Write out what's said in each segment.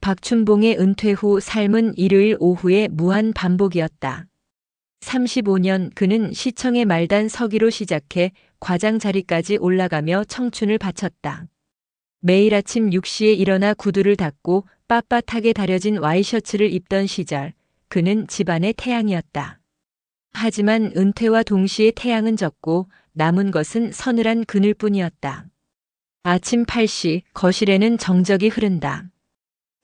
박춘봉의 은퇴 후 삶은 일요일 오후의 무한 반복이었다. 35년 그는 시청의 말단 서기로 시작해 과장 자리까지 올라가며 청춘을 바쳤다. 매일 아침 6시에 일어나 구두를 닦고 빳빳하게 다려진 와이셔츠를 입던 시절, 그는 집안의 태양이었다. 하지만 은퇴와 동시에 태양은 졌고 남은 것은 서늘한 그늘뿐이었다. 아침 8시 거실에는 정적이 흐른다.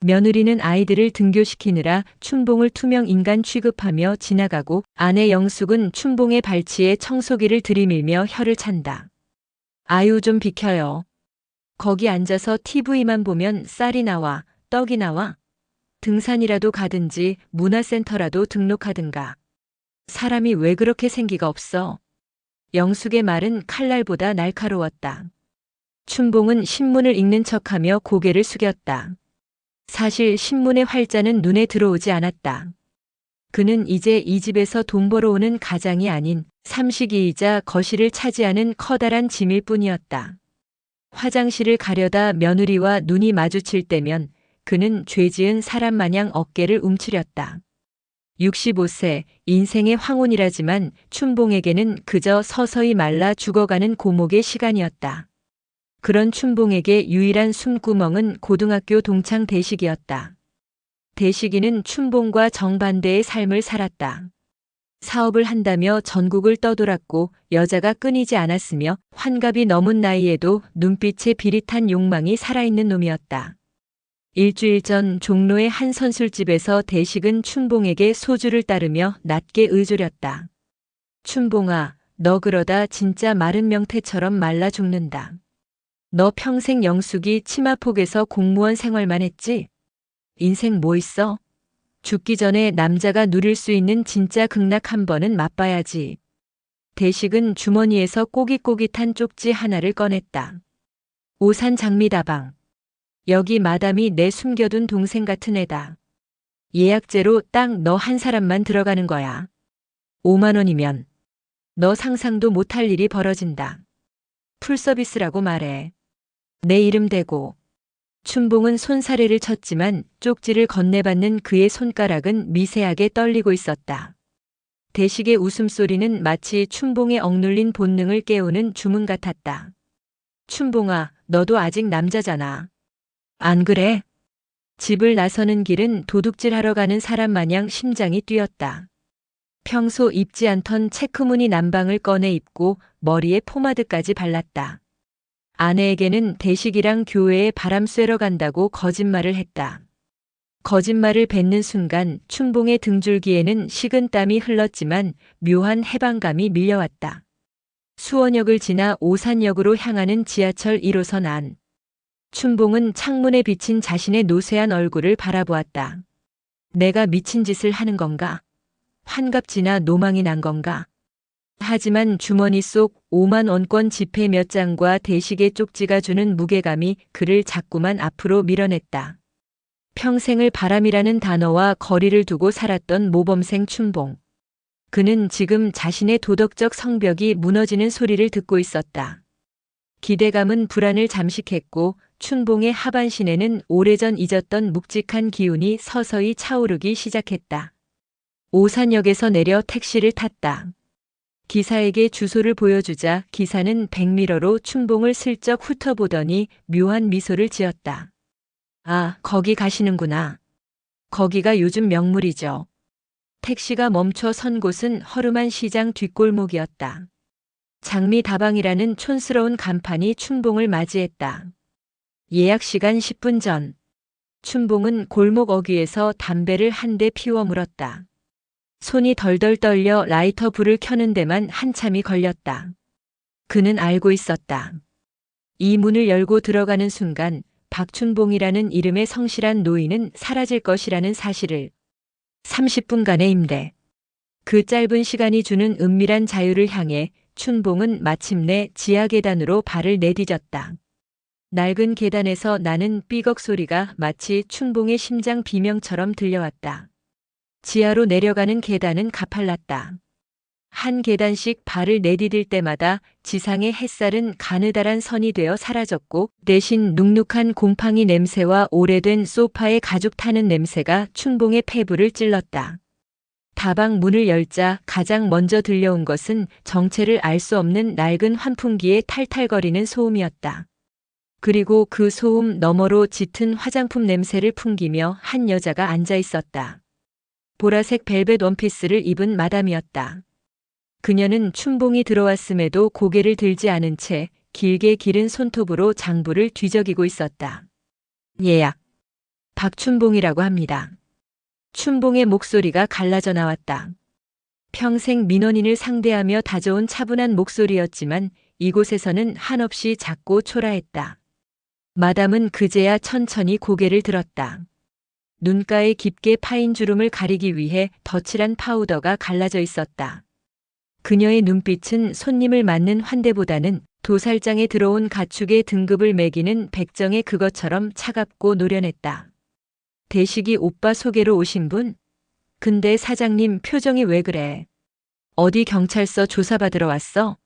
며느리는 아이들을 등교시키느라 춘봉을 투명 인간 취급하며 지나가고 아내 영숙은 춘봉의 발치에 청소기를 들이밀며 혀를 찬다. 아유 좀 비켜요. 거기 앉아서 TV만 보면 쌀이 나와 떡이 나와. 등산이라도 가든지 문화센터라도 등록하든가. 사람이 왜 그렇게 생기가 없어. 영숙의 말은 칼날보다 날카로웠다. 춘봉은 신문을 읽는 척하며 고개를 숙였다. 사실 신문의 활자는 눈에 들어오지 않았다. 그는 이제 이 집에서 돈 벌어오는 가장이 아닌 삼식이이자 거실을 차지하는 커다란 짐일 뿐이었다. 화장실을 가려다 며느리와 눈이 마주칠 때면 그는 죄지은 사람 마냥 어깨를 움츠렸다. 65세, 인생의 황혼이라지만 춘봉에게는 그저 서서히 말라 죽어가는 고목의 시간이었다. 그런 춘봉에게 유일한 숨구멍은 고등학교 동창 대식이었다. 대식이는 춘봉과 정반대의 삶을 살았다. 사업을 한다며 전국을 떠돌았고 여자가 끊이지 않았으며 환갑이 넘은 나이에도 눈빛에 비릿한 욕망이 살아있는 놈이었다. 일주일 전 종로의 한 선술집에서 대식은 춘봉에게 소주를 따르며 낮게 의조렸다. 춘봉아, 너 그러다 진짜 마른 명태처럼 말라 죽는다. 너 평생 영숙이 치마폭에서 공무원 생활만 했지? 인생 뭐 있어? 죽기 전에 남자가 누릴 수 있는 진짜 극락 한 번은 맛봐야지. 대식은 주머니에서 꼬깃꼬깃한 쪽지 하나를 꺼냈다. 오산 장미다방. 여기 마담이 내 숨겨둔 동생 같은 애다. 예약제로 딱 너 한 사람만 들어가는 거야. 5만 원이면 너 상상도 못할 일이 벌어진다. 풀서비스라고 말해. 내 이름 대고. 춘봉은 손사래를 쳤지만 쪽지를 건네받는 그의 손가락은 미세하게 떨리고 있었다. 대식의 웃음소리는 마치 춘봉의 억눌린 본능을 깨우는 주문 같았다. 춘봉아, 너도 아직 남자잖아. 안 그래? 집을 나서는 길은 도둑질하러 가는 사람 마냥 심장이 뛰었다. 평소 입지 않던 체크무늬 남방을 꺼내 입고 머리에 포마드까지 발랐다. 아내에게는 대식이랑 교회에 바람 쐬러 간다고 거짓말을 했다. 거짓말을 뱉는 순간 춘봉의 등줄기에는 식은땀이 흘렀지만 묘한 해방감이 밀려왔다. 수원역을 지나 오산역으로 향하는 지하철 1호선 안. 춘봉은 창문에 비친 자신의 노쇠한 얼굴을 바라보았다. 내가 미친 짓을 하는 건가? 환갑지나 노망이 난 건가? 하지만 주머니 속 5만 원권 지폐 몇 장과 대식의 쪽지가 주는 무게감이 그를 자꾸만 앞으로 밀어냈다. 평생을 바람이라는 단어와 거리를 두고 살았던 모범생 춘봉. 그는 지금 자신의 도덕적 성벽이 무너지는 소리를 듣고 있었다. 기대감은 불안을 잠식했고 춘봉의 하반신에는 오래전 잊었던 묵직한 기운이 서서히 차오르기 시작했다. 오산역에서 내려 택시를 탔다. 기사에게 주소를 보여주자 기사는 백미러로 춘봉을 슬쩍 훑어보더니 묘한 미소를 지었다. 아, 거기 가시는구나. 거기가 요즘 명물이죠. 택시가 멈춰 선 곳은 허름한 시장 뒷골목이었다. 장미다방이라는 촌스러운 간판이 춘봉을 맞이했다. 예약 시간 10분 전. 춘봉은 골목 어귀에서 담배를 한 대 피워 물었다. 손이 덜덜 떨려 라이터 불을 켜는 데만 한참이 걸렸다. 그는 알고 있었다. 이 문을 열고 들어가는 순간 박춘봉이라는 이름의 성실한 노인은 사라질 것이라는 사실을. 30분간의 임대. 그 짧은 시간이 주는 은밀한 자유를 향해 춘봉은 마침내 지하 계단으로 발을 내디뎠다. 낡은 계단에서 나는 삐걱 소리가 마치 춘봉의 심장 비명처럼 들려왔다. 지하로 내려가는 계단은 가팔랐다. 한 계단씩 발을 내디딜 때마다 지상의 햇살은 가느다란 선이 되어 사라졌고 대신 눅눅한 곰팡이 냄새와 오래된 소파에 가죽 타는 냄새가 춘봉의 폐부를 찔렀다. 다방 문을 열자 가장 먼저 들려온 것은 정체를 알 수 없는 낡은 환풍기의 탈탈거리는 소음이었다. 그리고 그 소음 너머로 짙은 화장품 냄새를 풍기며 한 여자가 앉아 있었다. 보라색 벨벳 원피스를 입은 마담이었다. 그녀는 춘봉이 들어왔음에도 고개를 들지 않은 채 길게 기른 손톱으로 장부를 뒤적이고 있었다. 예약. 박춘봉이라고 합니다. 춘봉의 목소리가 갈라져 나왔다. 평생 민원인을 상대하며 다져온 차분한 목소리였지만 이곳에서는 한없이 작고 초라했다. 마담은 그제야 천천히 고개를 들었다. 눈가에 깊게 파인 주름을 가리기 위해 덧칠한 파우더가 갈라져 있었다. 그녀의 눈빛은 손님을 맞는 환대보다는 도살장에 들어온 가축의 등급을 매기는 백정의 그것처럼 차갑고 노련했다. 대식이 오빠 소개로 오신 분? 근데 사장님 표정이 왜 그래? 어디 경찰서 조사받으러 왔어?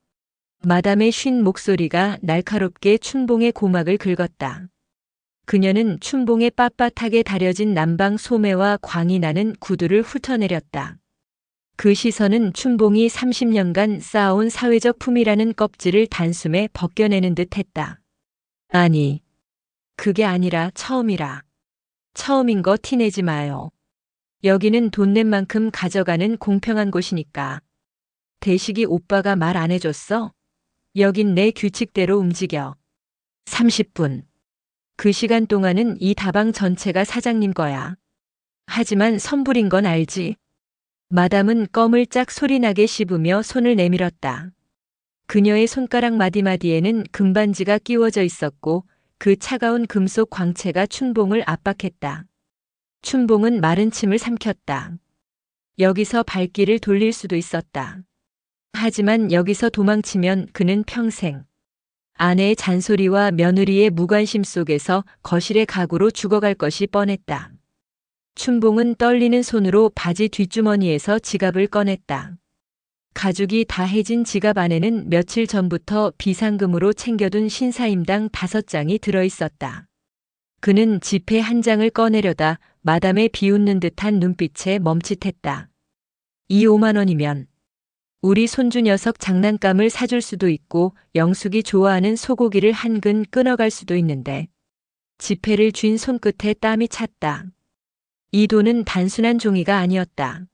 마담의 쉰 목소리가 날카롭게 춘봉의 고막을 긁었다. 그녀는 춘봉의 빳빳하게 다려진 남방 소매와 광이 나는 구두를 훑어내렸다. 그 시선은 춘봉이 30년간 쌓아온 사회적 품이라는 껍질을 단숨에 벗겨내는 듯 했다. 아니, 그게 아니라 처음이라. 처음인 거 티내지 마요. 여기는 돈 낸 만큼 가져가는 공평한 곳이니까. 대식이 오빠가 말 안 해줬어? 여긴 내 규칙대로 움직여. 30분. 그 시간 동안은 이 다방 전체가 사장님 거야. 하지만 선불인 건 알지? 마담은 껌을 짝 소리나게 씹으며 손을 내밀었다. 그녀의 손가락 마디마디에는 금반지가 끼워져 있었고 그 차가운 금속 광채가 춘봉을 압박했다. 춘봉은 마른 침을 삼켰다. 여기서 발길을 돌릴 수도 있었다. 하지만 여기서 도망치면 그는 평생 아내의 잔소리와 며느리의 무관심 속에서 거실의 가구로 죽어갈 것이 뻔했다. 춘봉은 떨리는 손으로 바지 뒷주머니에서 지갑을 꺼냈다. 가죽이 다해진 지갑 안에는 며칠 전부터 비상금으로 챙겨둔 신사임당 5장이 들어있었다. 그는 지폐 한 장을 꺼내려다 마담의 비웃는 듯한 눈빛에 멈칫했다. 이 5만 원이면 우리 손주 녀석 장난감을 사줄 수도 있고 영숙이 좋아하는 소고기를 한 근 끊어갈 수도 있는데. 지폐를 쥔 손끝에 땀이 찼다. 이 돈은 단순한 종이가 아니었다.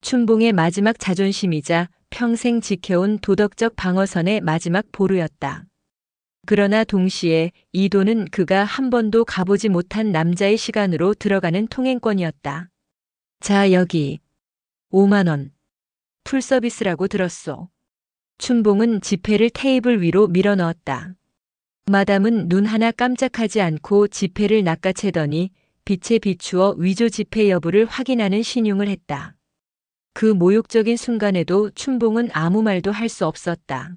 춘봉의 마지막 자존심이자 평생 지켜온 도덕적 방어선의 마지막 보루였다. 그러나 동시에 이 돈은 그가 한 번도 가보지 못한 남자의 시간으로 들어가는 통행권이었다. 자, 여기 5만 원. 풀서비스라고 들었소. 춘봉은 지폐를 테이블 위로 밀어 넣었다. 마담은 눈 하나 깜짝하지 않고 지폐를 낚아채더니 빛에 비추어 위조 지폐 여부를 확인하는 신용을 했다. 그 모욕적인 순간에도 춘봉은 아무 말도 할 수 없었다.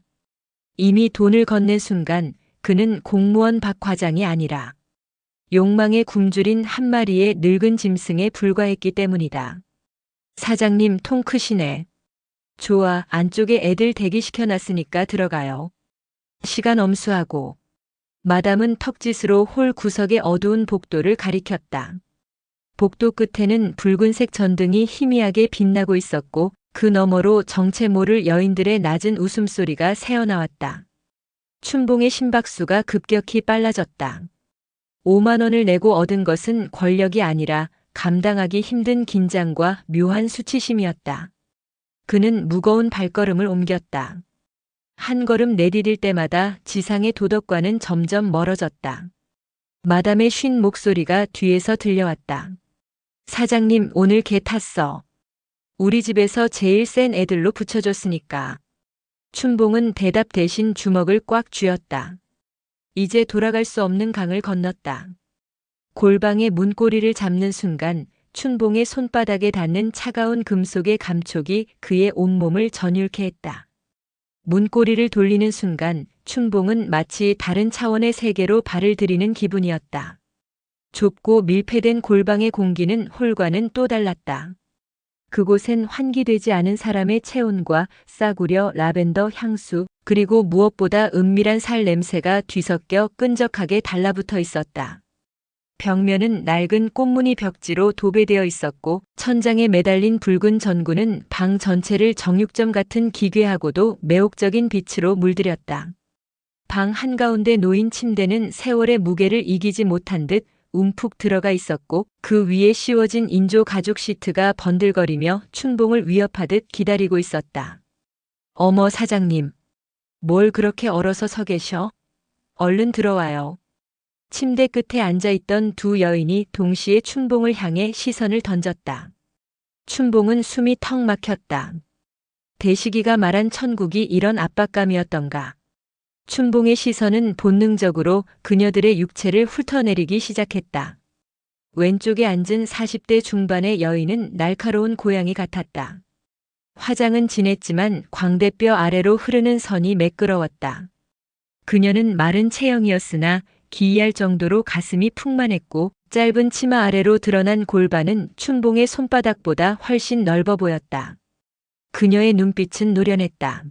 이미 돈을 건넨 순간 그는 공무원 박 과장이 아니라 욕망에 굶주린 한 마리의 늙은 짐승에 불과했기 때문이다. 사장님 통 크시네. 좋아, 안쪽에 애들 대기시켜놨으니까 들어가요. 시간 엄수하고. 마담은 턱짓으로 홀 구석의 어두운 복도를 가리켰다. 복도 끝에는 붉은색 전등이 희미하게 빛나고 있었고 그 너머로 정체 모를 여인들의 낮은 웃음소리가 새어나왔다. 춘봉의 심박수가 급격히 빨라졌다. 5만 원을 내고 얻은 것은 권력이 아니라 감당하기 힘든 긴장과 묘한 수치심이었다. 그는 무거운 발걸음을 옮겼다. 한 걸음 내디딜 때마다 지상의 도덕과는 점점 멀어졌다. 마담의 쉰 목소리가 뒤에서 들려왔다. 사장님 오늘 개 탔어. 우리 집에서 제일 센 애들로 붙여줬으니까. 춘봉은 대답 대신 주먹을 꽉 쥐었다. 이제 돌아갈 수 없는 강을 건넜다. 골방의 문고리를 잡는 순간 춘봉의 손바닥에 닿는 차가운 금속의 감촉이 그의 온몸을 전율케 했다. 문고리를 돌리는 순간 춘봉은 마치 다른 차원의 세계로 발을 들이는 기분이었다. 좁고 밀폐된 골방의 공기는 홀과는 또 달랐다. 그곳엔 환기되지 않은 사람의 체온과 싸구려 라벤더 향수, 그리고 무엇보다 은밀한 살 냄새가 뒤섞여 끈적하게 달라붙어 있었다. 벽면은 낡은 꽃무늬 벽지로 도배되어 있었고 천장에 매달린 붉은 전구는 방 전체를 정육점 같은 기괴하고도 매혹적인 빛으로 물들였다. 방 한가운데 놓인 침대는 세월의 무게를 이기지 못한 듯 움푹 들어가 있었고 그 위에 씌워진 인조 가죽 시트가 번들거리며 춘봉을 위협하듯 기다리고 있었다. 어머 사장님, 뭘 그렇게 얼어서 서 계셔? 얼른 들어와요. 침대 끝에 앉아있던 두 여인이 동시에 춘봉을 향해 시선을 던졌다. 춘봉은 숨이 턱 막혔다. 대식이가 말한 천국이 이런 압박감이었던가. 춘봉의 시선은 본능적으로 그녀들의 육체를 훑어내리기 시작했다. 왼쪽에 앉은 40대 중반의 여인은 날카로운 고양이 같았다. 화장은 진했지만 광대뼈 아래로 흐르는 선이 매끄러웠다. 그녀는 마른 체형이었으나 기이할 정도로 가슴이 풍만했고 짧은 치마 아래로 드러난 골반은 춘봉의 손바닥보다 훨씬 넓어 보였다. 그녀의 눈빛은 노련했다.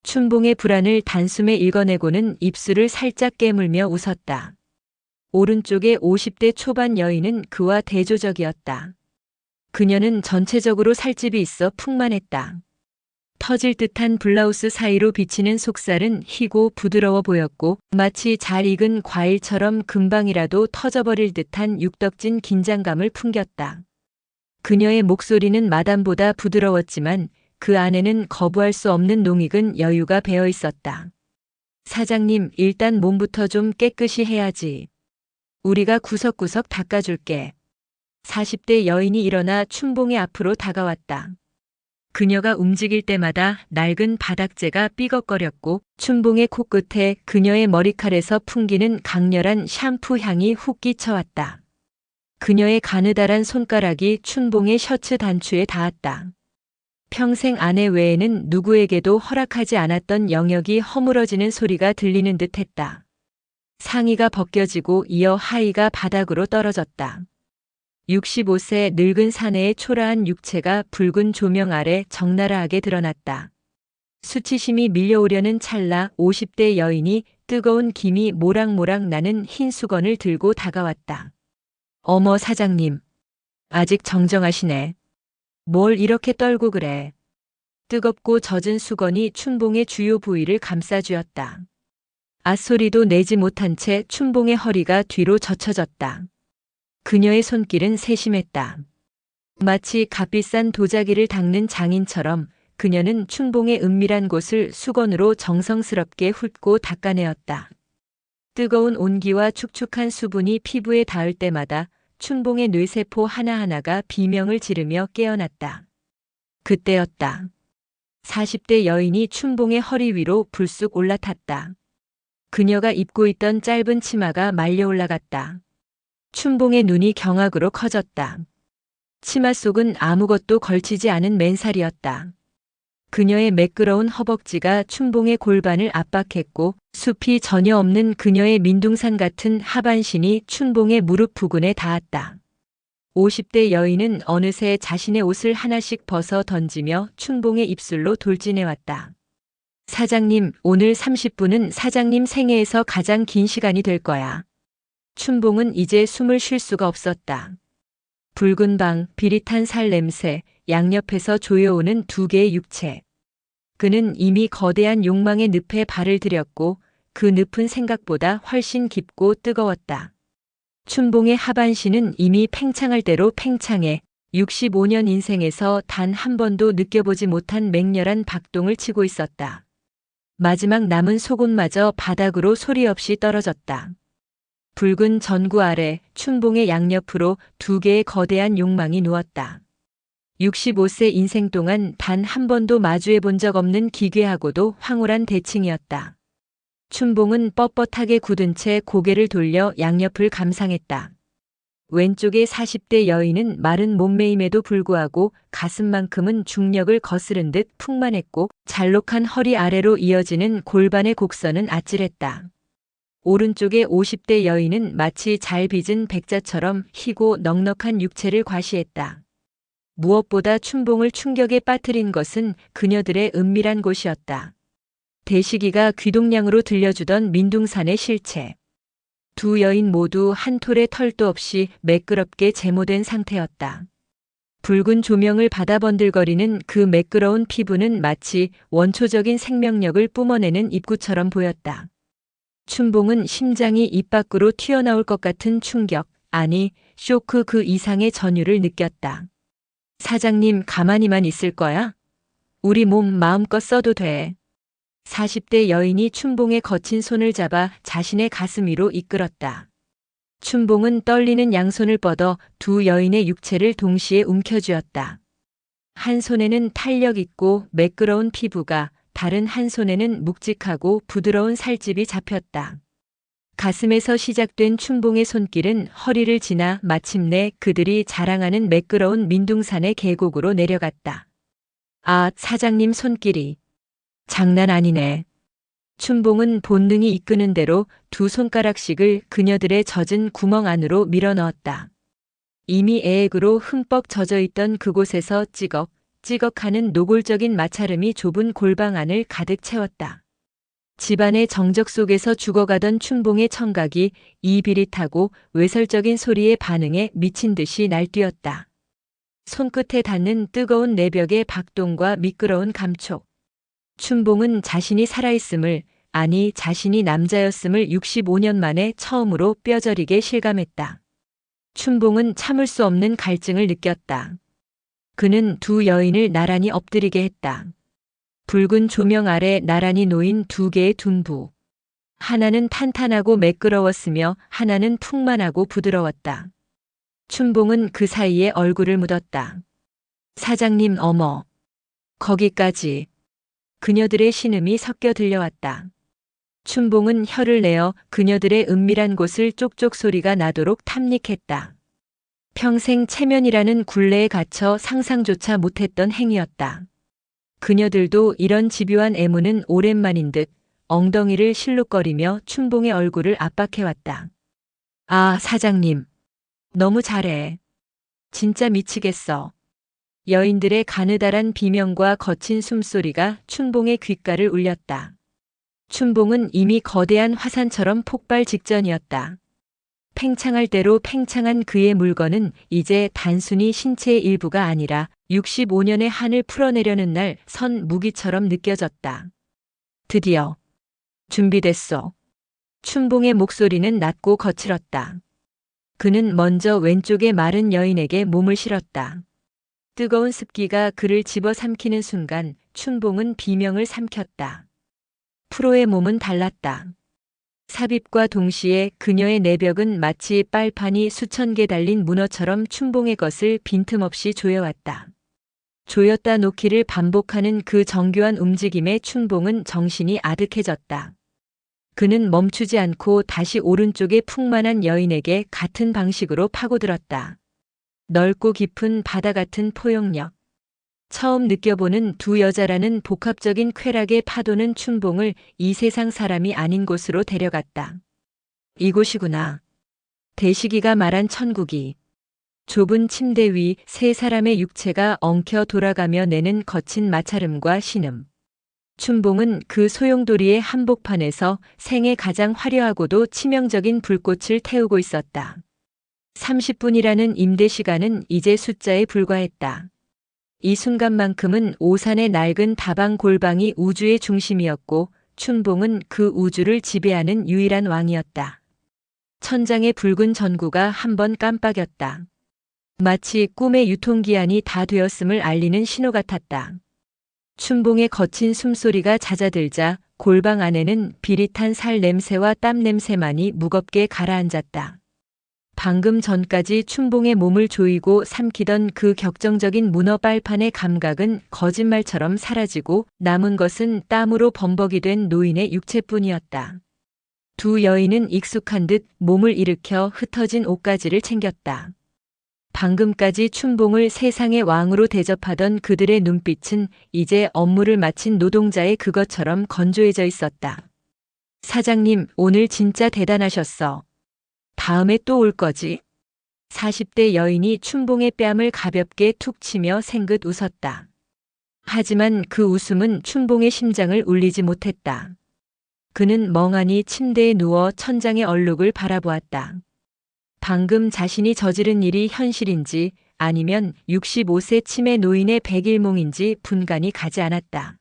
춘봉의 불안을 단숨에 읽어내고는 입술을 살짝 깨물며 웃었다. 오른쪽의 50대 초반 여인은 그와 대조적이었다. 그녀는 전체적으로 살집이 있어 풍만했다. 터질 듯한 블라우스 사이로 비치는 속살은 희고 부드러워 보였고 마치 잘 익은 과일처럼 금방이라도 터져버릴 듯한 육덕진 긴장감을 풍겼다. 그녀의 목소리는 마담보다 부드러웠지만 그 안에는 거부할 수 없는 농익은 여유가 배어 있었다. 사장님, 일단 몸부터 좀 깨끗이 해야지. 우리가 구석구석 닦아줄게. 40대 여인이 일어나 춘봉의 앞으로 다가왔다. 그녀가 움직일 때마다 낡은 바닥재가 삐걱거렸고 춘봉의 코끝에 그녀의 머리칼에서 풍기는 강렬한 샴푸 향이 훅 끼쳐왔다. 그녀의 가느다란 손가락이 춘봉의 셔츠 단추에 닿았다. 평생 아내 외에는 누구에게도 허락하지 않았던 영역이 허물어지는 소리가 들리는 듯했다. 상의가 벗겨지고 이어 하의가 바닥으로 떨어졌다. 65세 늙은 사내의 초라한 육체가 붉은 조명 아래 적나라하게 드러났다. 수치심이 밀려오려는 찰나 50대 여인이 뜨거운 김이 모락모락 나는 흰 수건을 들고 다가왔다. 어머 사장님, 아직 정정하시네. 뭘 이렇게 떨고 그래. 뜨겁고 젖은 수건이 춘봉의 주요 부위를 감싸주었다. 앗소리도 내지 못한 채 춘봉의 허리가 뒤로 젖혀졌다. 그녀의 손길은 세심했다. 마치 값비싼 도자기를 닦는 장인처럼 그녀는 춘봉의 은밀한 곳을 수건으로 정성스럽게 훑고 닦아내었다. 뜨거운 온기와 축축한 수분이 피부에 닿을 때마다 춘봉의 뇌세포 하나하나가 비명을 지르며 깨어났다. 그때였다. 40대 여인이 춘봉의 허리 위로 불쑥 올라탔다. 그녀가 입고 있던 짧은 치마가 말려 올라갔다. 춘봉의 눈이 경악으로 커졌다. 치마 속은 아무것도 걸치지 않은 맨살이었다. 그녀의 매끄러운 허벅지가 춘봉의 골반을 압박했고 숲이 전혀 없는 그녀의 민둥산 같은 하반신이 춘봉의 무릎 부근에 닿았다. 50대 여인은 어느새 자신의 옷을 하나씩 벗어 던지며 춘봉의 입술로 돌진해왔다. 사장님, 오늘 30분은 사장님 생애에서 가장 긴 시간이 될 거야. 춘봉은 이제 숨을 쉴 수가 없었다. 붉은 방, 비릿한 살 냄새, 양옆에서 조여오는 두 개의 육체. 그는 이미 거대한 욕망의 늪에 발을 들였고 그 늪은 생각보다 훨씬 깊고 뜨거웠다. 춘봉의 하반신은 이미 팽창할 대로 팽창해 65년 인생에서 단 한 번도 느껴보지 못한 맹렬한 박동을 치고 있었다. 마지막 남은 속옷마저 바닥으로 소리 없이 떨어졌다. 붉은 전구 아래 춘봉의 양옆으로 두 개의 거대한 욕망이 누웠다. 65세 인생 동안 단 한 번도 마주해 본 적 없는 기괴하고도 황홀한 대칭이었다. 춘봉은 뻣뻣하게 굳은 채 고개를 돌려 양옆을 감상했다. 왼쪽의 40대 여인은 마른 몸매임에도 불구하고 가슴만큼은 중력을 거스른 듯 풍만했고 잘록한 허리 아래로 이어지는 골반의 곡선은 아찔했다. 오른쪽의 50대 여인은 마치 잘 빚은 백자처럼 희고 넉넉한 육체를 과시했다. 무엇보다 춘봉을 충격에 빠뜨린 것은 그녀들의 은밀한 곳이었다. 대식이가 귀동냥으로 들려주던 민둥산의 실체. 두 여인 모두 한 톨의 털도 없이 매끄럽게 제모된 상태였다. 붉은 조명을 받아 번들거리는 그 매끄러운 피부는 마치 원초적인 생명력을 뿜어내는 입구처럼 보였다. 춘봉은 심장이 입 밖으로 튀어나올 것 같은 충격, 아니 쇼크 그 이상의 전율을 느꼈다. 사장님 가만히만 있을 거야? 우리 몸 마음껏 써도 돼. 40대 여인이 춘봉의 거친 손을 잡아 자신의 가슴 위로 이끌었다. 춘봉은 떨리는 양손을 뻗어 두 여인의 육체를 동시에 움켜쥐었다. 한 손에는 탄력 있고 매끄러운 피부가, 다른 한 손에는 묵직하고 부드러운 살집이 잡혔다. 가슴에서 시작된 춘봉의 손길은 허리를 지나 마침내 그들이 자랑하는 매끄러운 민둥산의 계곡으로 내려갔다. 아, 사장님 손길이. 장난 아니네. 춘봉은 본능이 이끄는 대로 두 손가락씩을 그녀들의 젖은 구멍 안으로 밀어넣었다. 이미 애액으로 흠뻑 젖어있던 그곳에서 찌걱하는 노골적인 마찰음이 좁은 골방 안을 가득 채웠다. 집안의 정적 속에서 죽어가던 춘봉의 청각이 이 비릿하고 외설적인 소리에 반응해 미친 듯이 날뛰었다. 손끝에 닿는 뜨거운 내벽의 박동과 미끄러운 감촉. 춘봉은 자신이 살아있음을, 아니 자신이 남자였음을 65년 만에 처음으로 뼈저리게 실감했다. 춘봉은 참을 수 없는 갈증을 느꼈다. 그는 두 여인을 나란히 엎드리게 했다. 붉은 조명 아래 나란히 놓인 두 개의 둔부. 하나는 탄탄하고 매끄러웠으며 하나는 풍만하고 부드러웠다. 춘봉은 그 사이에 얼굴을 묻었다. 사장님 어머. 거기까지. 그녀들의 신음이 섞여 들려왔다. 춘봉은 혀를 내어 그녀들의 은밀한 곳을 쪽쪽 소리가 나도록 탐닉했다. 평생 체면이라는 굴레에 갇혀 상상조차 못했던 행위였다. 그녀들도 이런 집요한 애무는 오랜만인 듯 엉덩이를 실룩거리며 춘봉의 얼굴을 압박해왔다. 아, 사장님. 너무 잘해. 진짜 미치겠어. 여인들의 가느다란 비명과 거친 숨소리가 춘봉의 귓가를 울렸다. 춘봉은 이미 거대한 화산처럼 폭발 직전이었다. 팽창할 대로 팽창한 그의 물건은 이제 단순히 신체의 일부가 아니라 65년의 한을 풀어내려는 날 선 무기처럼 느껴졌다. 드디어 준비됐어. 춘봉의 목소리는 낮고 거칠었다. 그는 먼저 왼쪽의 마른 여인에게 몸을 실었다. 뜨거운 습기가 그를 집어삼키는 순간 춘봉은 비명을 삼켰다. 프로의 몸은 달랐다. 삽입과 동시에 그녀의 내벽은 마치 빨판이 수천 개 달린 문어처럼 춘봉의 것을 빈틈없이 조여왔다. 조였다 놓기를 반복하는 그 정교한 움직임에 춘봉은 정신이 아득해졌다. 그는 멈추지 않고 다시 오른쪽의 풍만한 여인에게 같은 방식으로 파고들었다. 넓고 깊은 바다 같은 포용력. 처음 느껴보는 두 여자라는 복합적인 쾌락의 파도는 춘봉을 이 세상 사람이 아닌 곳으로 데려갔다. 이곳이구나. 대식이가 말한 천국이. 좁은 침대 위 세 사람의 육체가 엉켜 돌아가며 내는 거친 마찰음과 신음. 춘봉은 그 소용돌이의 한복판에서 생애 가장 화려하고도 치명적인 불꽃을 태우고 있었다. 30분이라는 임대 시간은 이제 숫자에 불과했다. 이 순간만큼은 오산의 낡은 다방 골방이 우주의 중심이었고 춘봉은 그 우주를 지배하는 유일한 왕이었다. 천장의 붉은 전구가 한번 깜빡였다. 마치 꿈의 유통기한이 다 되었음을 알리는 신호 같았다. 춘봉의 거친 숨소리가 잦아들자 골방 안에는 비릿한 살 냄새와 땀 냄새만이 무겁게 가라앉았다. 방금 전까지 춘봉의 몸을 조이고 삼키던 그 격정적인 문어 빨판의 감각은 거짓말처럼 사라지고 남은 것은 땀으로 범벅이 된 노인의 육체뿐이었다. 두 여인은 익숙한 듯 몸을 일으켜 흩어진 옷가지를 챙겼다. 방금까지 춘봉을 세상의 왕으로 대접하던 그들의 눈빛은 이제 업무를 마친 노동자의 그것처럼 건조해져 있었다. 사장님, 오늘 진짜 대단하셨어. 다음에 또 올 거지? 40대 여인이 춘봉의 뺨을 가볍게 툭 치며 생긋 웃었다. 하지만 그 웃음은 춘봉의 심장을 울리지 못했다. 그는 멍하니 침대에 누워 천장의 얼룩을 바라보았다. 방금 자신이 저지른 일이 현실인지 아니면 65세 치매 노인의 백일몽인지 분간이 가지 않았다.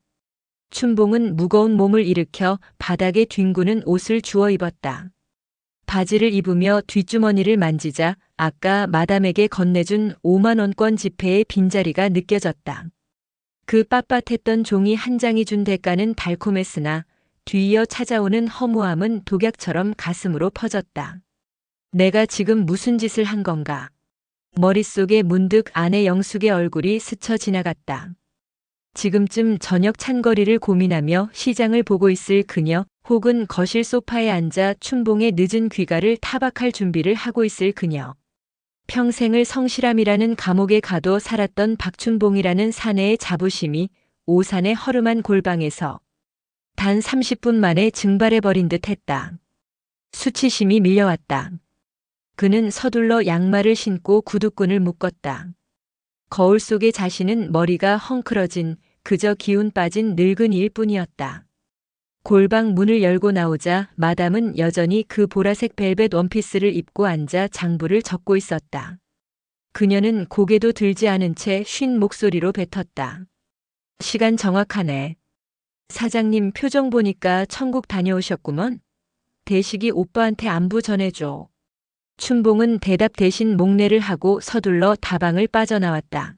춘봉은 무거운 몸을 일으켜 바닥에 뒹구는 옷을 주워 입었다. 바지를 입으며 뒷주머니를 만지자 아까 마담에게 건네준 5만 원권 지폐의 빈자리가 느껴졌다. 그 빳빳했던 종이 한 장이 준 대가는 달콤했으나 뒤이어 찾아오는 허무함은 독약처럼 가슴으로 퍼졌다. 내가 지금 무슨 짓을 한 건가? 머릿속에 문득 아내 영숙의 얼굴이 스쳐 지나갔다. 지금쯤 저녁 찬거리를 고민하며 시장을 보고 있을 그녀, 혹은 거실 소파에 앉아 춘봉의 늦은 귀가를 타박할 준비를 하고 있을 그녀. 평생을 성실함이라는 감옥에 가도 살았던 박춘봉이라는 사내의 자부심이 오산의 허름한 골방에서 단 30분 만에 증발해버린 듯 했다. 수치심이 밀려왔다. 그는 서둘러 양말을 신고 구두끈을 묶었다. 거울 속의 자신은 머리가 헝클어진 그저 기운 빠진 늙은이일 뿐이었다. 골방 문을 열고 나오자 마담은 여전히 그 보라색 벨벳 원피스를 입고 앉아 장부를 적고 있었다. 그녀는 고개도 들지 않은 채 쉰 목소리로 뱉었다. 시간 정확하네. 사장님 표정 보니까 천국 다녀오셨구먼. 대식이 오빠한테 안부 전해줘. 춘봉은 대답 대신 목례를 하고 서둘러 다방을 빠져나왔다.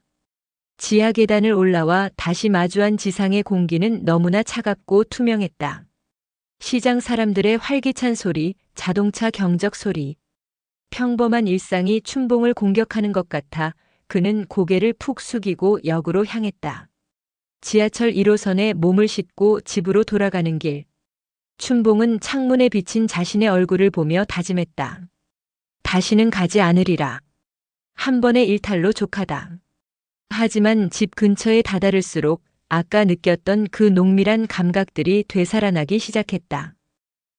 지하 계단을 올라와 다시 마주한 지상의 공기는 너무나 차갑고 투명했다. 시장 사람들의 활기찬 소리, 자동차 경적 소리. 평범한 일상이 춘봉을 공격하는 것 같아 그는 고개를 푹 숙이고 역으로 향했다. 지하철 1호선에 몸을 싣고 집으로 돌아가는 길. 춘봉은 창문에 비친 자신의 얼굴을 보며 다짐했다. 다시는 가지 않으리라. 한 번의 일탈로 족하다. 하지만 집 근처에 다다를수록 아까 느꼈던 그 농밀한 감각들이 되살아나기 시작했다.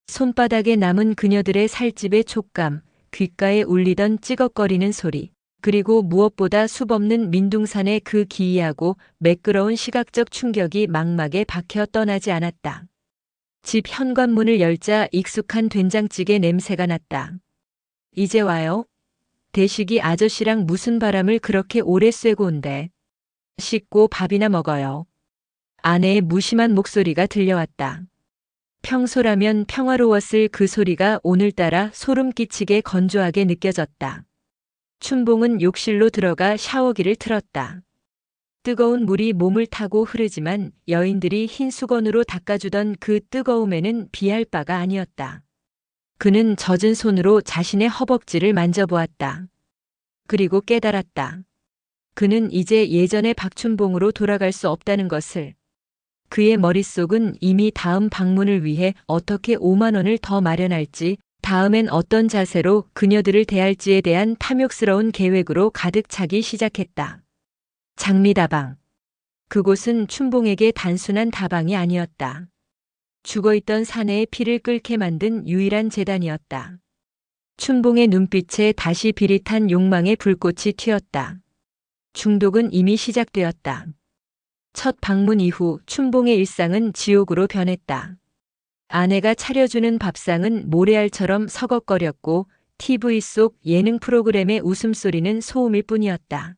손바닥에 남은 그녀들의 살집의 촉감, 귓가에 울리던 찌걱거리는 소리, 그리고 무엇보다 수없는 민둥산의 그 기이하고 매끄러운 시각적 충격이 망막에 박혀 떠나지 않았다. 집 현관문을 열자 익숙한 된장찌개 냄새가 났다. 이제 와요? 대식이 아저씨랑 무슨 바람을 그렇게 오래 쐬고 온대. 씻고 밥이나 먹어요. 아내의 무심한 목소리가 들려왔다. 평소라면 평화로웠을 그 소리가 오늘따라 소름 끼치게 건조하게 느껴졌다. 춘봉은 욕실로 들어가 샤워기를 틀었다. 뜨거운 물이 몸을 타고 흐르지만 여인들이 흰 수건으로 닦아주던 그 뜨거움에는 비할 바가 아니었다. 그는 젖은 손으로 자신의 허벅지를 만져보았다. 그리고 깨달았다. 그는 이제 예전의 박춘봉으로 돌아갈 수 없다는 것을. 그의 머릿속은 이미 다음 방문을 위해 어떻게 5만 원을 더 마련할지, 다음엔 어떤 자세로 그녀들을 대할지에 대한 탐욕스러운 계획으로 가득 차기 시작했다. 장미다방. 그곳은 춘봉에게 단순한 다방이 아니었다. 죽어있던 사내의 피를 끓게 만든 유일한 재단이었다. 춘봉의 눈빛에 다시 비릿한 욕망의 불꽃이 튀었다. 중독은 이미 시작되었다. 첫 방문 이후 춘봉의 일상은 지옥으로 변했다. 아내가 차려주는 밥상은 모래알처럼 서걱거렸고 TV 속 예능 프로그램의 웃음소리는 소음일 뿐이었다.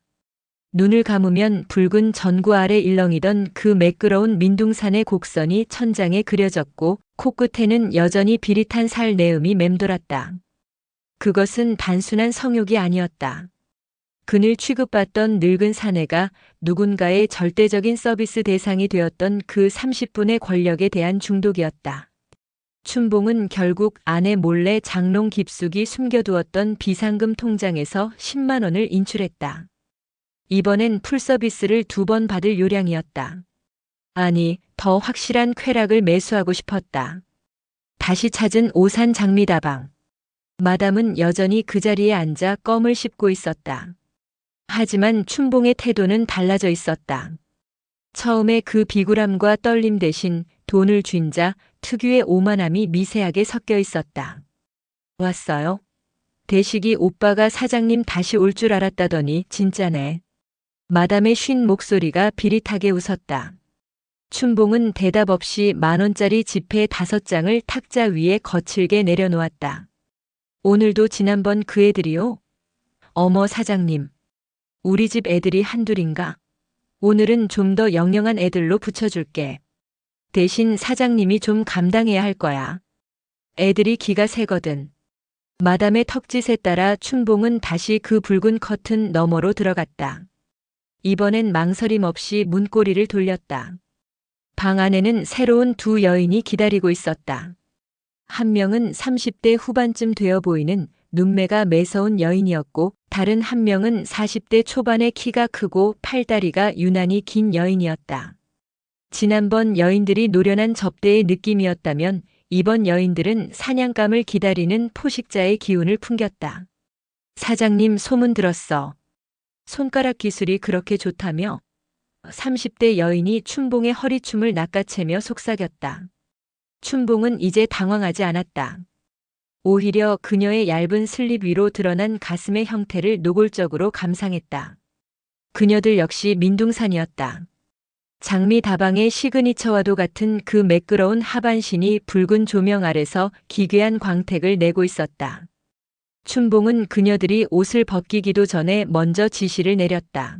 눈을 감으면 붉은 전구 아래 일렁이던 그 매끄러운 민둥산의 곡선이 천장에 그려졌고 코끝에는 여전히 비릿한 살 내음이 맴돌았다. 그것은 단순한 성욕이 아니었다. 그늘 취급받던 늙은 사내가 누군가의 절대적인 서비스 대상이 되었던 그 30분의 권력에 대한 중독이었다. 춘봉은 결국 아내 몰래 장롱 깊숙이 숨겨두었던 비상금 통장에서 10만 원을 인출했다. 이번엔 풀서비스를 2번 받을 요량이었다. 아니, 더 확실한 쾌락을 매수하고 싶었다. 다시 찾은 오산 장미다방. 마담은 여전히 그 자리에 앉아 껌을 씹고 있었다. 하지만 춘봉의 태도는 달라져 있었다. 처음에 그 비굴함과 떨림 대신 돈을 쥔 자 특유의 오만함이 미세하게 섞여 있었다. 왔어요? 대식이 오빠가 사장님 다시 올 줄 알았다더니 진짜네. 마담의 쉰 목소리가 비릿하게 웃었다. 춘봉은 대답 없이 10,000원짜리 지폐 5장을 탁자 위에 거칠게 내려놓았다. 오늘도 지난번 그 애들이요? 어머 사장님. 우리 집 애들이 한둘인가? 오늘은 좀 더 영영한 애들로 붙여줄게. 대신 사장님이 좀 감당해야 할 거야. 애들이 기가 세거든. 마담의 턱짓에 따라 춘봉은 다시 그 붉은 커튼 너머로 들어갔다. 이번엔 망설임 없이 문고리를 돌렸다. 방 안에는 새로운 2 여인이 기다리고 있었다. 한 명은 30대 후반쯤 되어 보이는 눈매가 매서운 여인이었고 다른 한 명은 40대 초반의 키가 크고 팔다리가 유난히 긴 여인이었다. 지난번 여인들이 노련한 접대의 느낌이었다면 이번 여인들은 사냥감을 기다리는 포식자의 기운을 풍겼다. 사장님 소문 들었어. 손가락 기술이 그렇게 좋다며? 30대 여인이 춘봉의 허리춤을 낚아채며 속삭였다. 춘봉은 이제 당황하지 않았다. 오히려 그녀의 얇은 슬립 위로 드러난 가슴의 형태를 노골적으로 감상했다. 그녀들 역시 민둥산이었다. 장미 다방의 시그니처와도 같은 그 매끄러운 하반신이 붉은 조명 아래서 기괴한 광택을 내고 있었다. 춘봉은 그녀들이 옷을 벗기기도 전에 먼저 지시를 내렸다.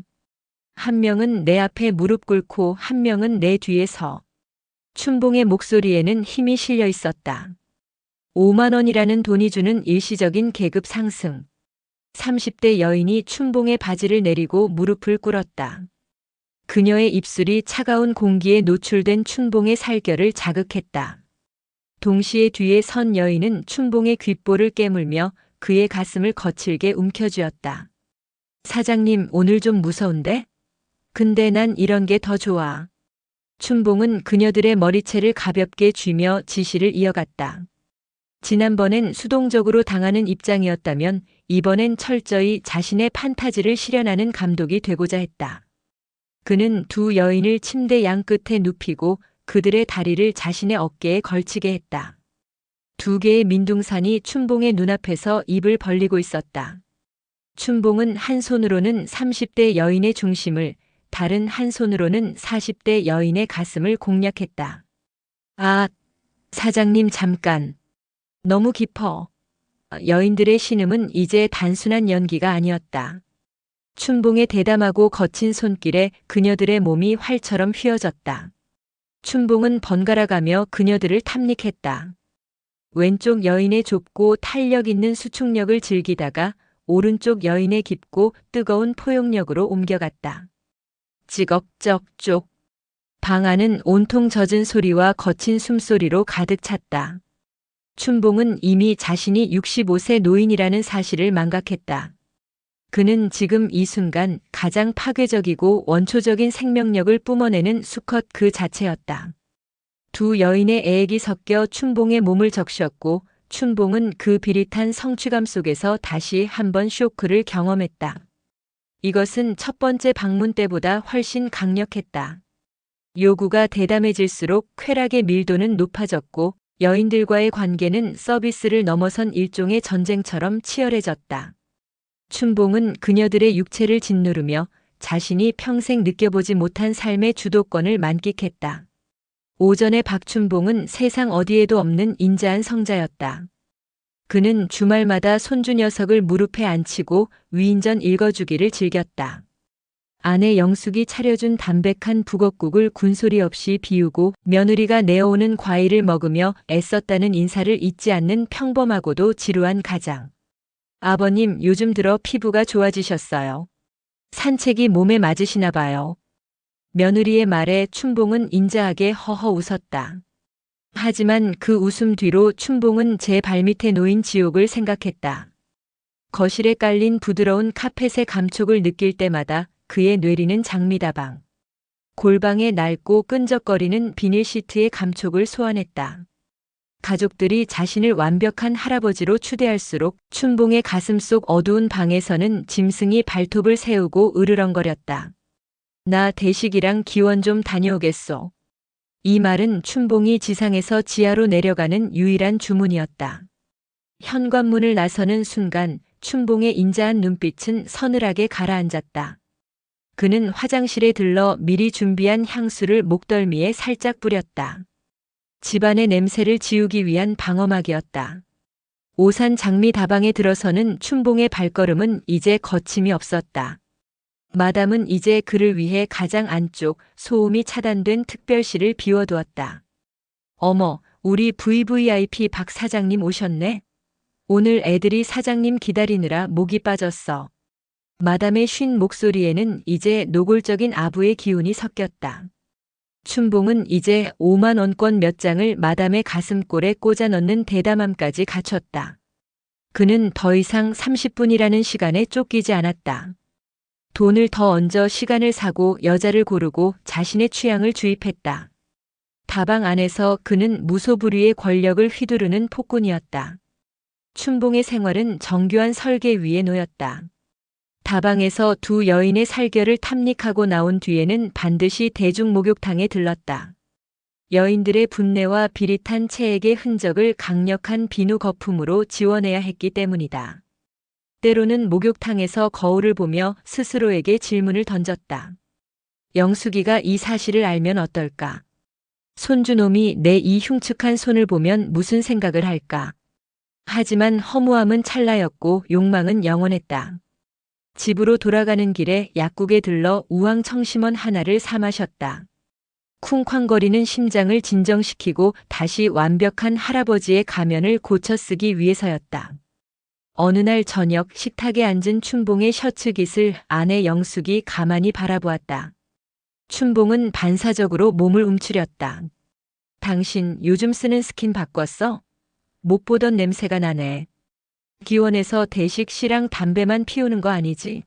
한 명은 내 앞에 무릎 꿇고 한 명은 내 뒤에 서. 춘봉의 목소리에는 힘이 실려 있었다. 50,000원이라는 돈이 주는 일시적인 계급 상승. 30대 여인이 춘봉의 바지를 내리고 무릎을 꿇었다. 그녀의 입술이 차가운 공기에 노출된 춘봉의 살결을 자극했다. 동시에 뒤에 선 여인은 춘봉의 귓볼을 깨물며 그의 가슴을 거칠게 움켜쥐었다. 사장님 오늘 좀 무서운데? 근데 난 이런 게 더 좋아. 춘봉은 그녀들의 머리채를 가볍게 쥐며 지시를 이어갔다. 지난번엔 수동적으로 당하는 입장이었다면 이번엔 철저히 자신의 판타지를 실현하는 감독이 되고자 했다. 그는 2 여인을 침대 양끝에 눕히고 그들의 다리를 자신의 어깨에 걸치게 했다. 2 개의 민둥산이 춘봉의 눈앞에서 입을 벌리고 있었다. 춘봉은 한 손으로는 30대 여인의 중심을, 다른 한 손으로는 40대 여인의 가슴을 공략했다. 아, 사장님 잠깐. 너무 깊어. 여인들의 신음은 이제 단순한 연기가 아니었다. 춘봉의 대담하고 거친 손길에 그녀들의 몸이 활처럼 휘어졌다. 춘봉은 번갈아가며 그녀들을 탐닉했다. 왼쪽 여인의 좁고 탄력 있는 수축력을 즐기다가 오른쪽 여인의 깊고 뜨거운 포용력으로 옮겨갔다. 찌걱쩍쪽. 방 안은 온통 젖은 소리와 거친 숨소리로 가득 찼다. 춘봉은 이미 자신이 65세 노인이라는 사실을 망각했다. 그는 지금 이 순간 가장 파괴적이고 원초적인 생명력을 뿜어내는 수컷 그 자체였다. 2 여인의 애액이 섞여 춘봉의 몸을 적셨고 춘봉은 그 비릿한 성취감 속에서 다시 한번 쇼크를 경험했다. 이것은 첫 번째 방문 때보다 훨씬 강력했다. 요구가 대담해질수록 쾌락의 밀도는 높아졌고 여인들과의 관계는 서비스를 넘어선 일종의 전쟁처럼 치열해졌다. 춘봉은 그녀들의 육체를 짓누르며 자신이 평생 느껴보지 못한 삶의 주도권을 만끽했다. 오전의 박춘봉은 세상 어디에도 없는 인자한 성자였다. 그는 주말마다 손주 녀석을 무릎에 앉히고 위인전 읽어주기를 즐겼다. 아내 영숙이 차려준 담백한 북엇국을 군소리 없이 비우고 며느리가 내어오는 과일을 먹으며 애썼다는 인사를 잊지 않는 평범하고도 지루한 가장. 아버님 요즘 들어 피부가 좋아지셨어요. 산책이 몸에 맞으시나 봐요. 며느리의 말에 춘봉은 인자하게 허허 웃었다. 하지만 그 웃음 뒤로 춘봉은 제 발밑에 놓인 지옥을 생각했다. 거실에 깔린 부드러운 카펫의 감촉을 느낄 때마다 그의 뇌리는 장미다방. 골방에 낡고 끈적거리는 비닐 시트의 감촉을 소환했다. 가족들이 자신을 완벽한 할아버지로 추대할수록 춘봉의 가슴속 어두운 방에서는 짐승이 발톱을 세우고 으르렁거렸다. 나 대식이랑 기원 좀 다녀오겠소. 이 말은 춘봉이 지상에서 지하로 내려가는 유일한 주문이었다. 현관문을 나서는 순간 춘봉의 인자한 눈빛은 서늘하게 가라앉았다. 그는 화장실에 들러 미리 준비한 향수를 목덜미에 살짝 뿌렸다. 집안의 냄새를 지우기 위한 방어막이었다. 오산 장미 다방에 들어서는 춘봉의 발걸음은 이제 거침이 없었다. 마담은 이제 그를 위해 가장 안쪽 소음이 차단된 특별실을 비워두었다. 어머, 우리 VVIP 박 사장님 오셨네? 오늘 애들이 사장님 기다리느라 목이 빠졌어. 마담의 쉰 목소리에는 이제 노골적인 아부의 기운이 섞였다. 춘봉은 이제 5만 원권 몇 장을 마담의 가슴골에 꽂아 넣는 대담함까지 갖췄다. 그는 더 이상 30분이라는 시간에 쫓기지 않았다. 돈을 더 얹어 시간을 사고 여자를 고르고 자신의 취향을 주입했다. 다방 안에서 그는 무소불위의 권력을 휘두르는 폭군이었다. 춘봉의 생활은 정교한 설계 위에 놓였다. 다방에서 두 여인의 살결을 탐닉하고 나온 뒤에는 반드시 대중목욕탕에 들렀다. 여인들의 분내와 비릿한 체액의 흔적을 강력한 비누 거품으로 지워내야 했기 때문이다. 때로는 목욕탕에서 거울을 보며 스스로에게 질문을 던졌다. 영숙이가 이 사실을 알면 어떨까? 손주놈이 내 이 흉측한 손을 보면 무슨 생각을 할까? 하지만 허무함은 찰나였고 욕망은 영원했다. 집으로 돌아가는 길에 약국에 들러 우황청심원 하나를 사 마셨다. 쿵쾅거리는 심장을 진정시키고 다시 완벽한 할아버지의 가면을 고쳐 쓰기 위해서였다. 어느 날 저녁 식탁에 앉은 춘봉의 셔츠 깃을 아내 영숙이 가만히 바라보았다. 춘봉은 반사적으로 몸을 움츠렸다. 당신 요즘 쓰는 스킨 바꿨어? 못 보던 냄새가 나네. 기원에서 대식 씨랑 담배만 피우는 거 아니지?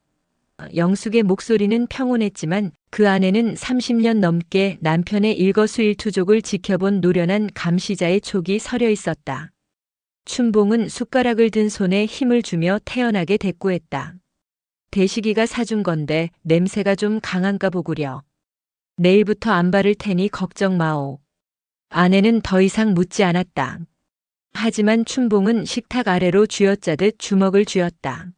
영숙의 목소리는 평온했지만 그 안에는 30년 넘게 남편의 일거수일투족을 지켜본 노련한 감시자의 촉이 서려 있었다. 춘봉은 숟가락을 든 손에 힘을 주며 태연하게 대꾸했다. 대식이가 사준 건데 냄새가 좀 강한가 보구려. 내일부터 안 바를 테니 걱정 마오. 아내는 더 이상 묻지 않았다. 하지만 춘봉은 식탁 아래로 쥐어짜듯 주먹을 쥐었다.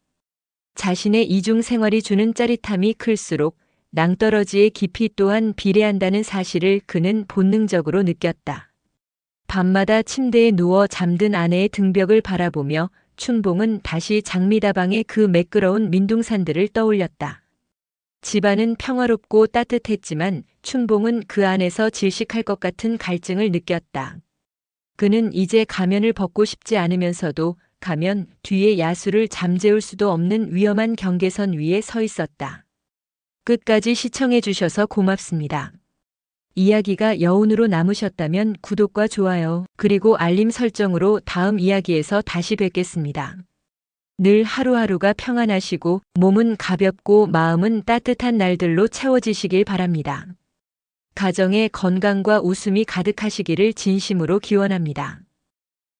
자신의 이중 생활이 주는 짜릿함이 클수록 낭떠러지의 깊이 또한 비례한다는 사실을 그는 본능적으로 느꼈다. 밤마다 침대에 누워 잠든 아내의 등벽을 바라보며 춘봉은 다시 장미다방의 그 매끄러운 민둥산들을 떠올렸다. 집안은 평화롭고 따뜻했지만 춘봉은 그 안에서 질식할 것 같은 갈증을 느꼈다. 그는 이제 가면을 벗고 싶지 않으면서도 가면 뒤에 야수를 잠재울 수도 없는 위험한 경계선 위에 서 있었다. 끝까지 시청해 주셔서 고맙습니다. 이야기가 여운으로 남으셨다면 구독과 좋아요 그리고 알림 설정으로 다음 이야기에서 다시 뵙겠습니다. 늘 하루하루가 평안하시고 몸은 가볍고 마음은 따뜻한 날들로 채워지시길 바랍니다. 가정에 건강과 웃음이 가득하시기를 진심으로 기원합니다.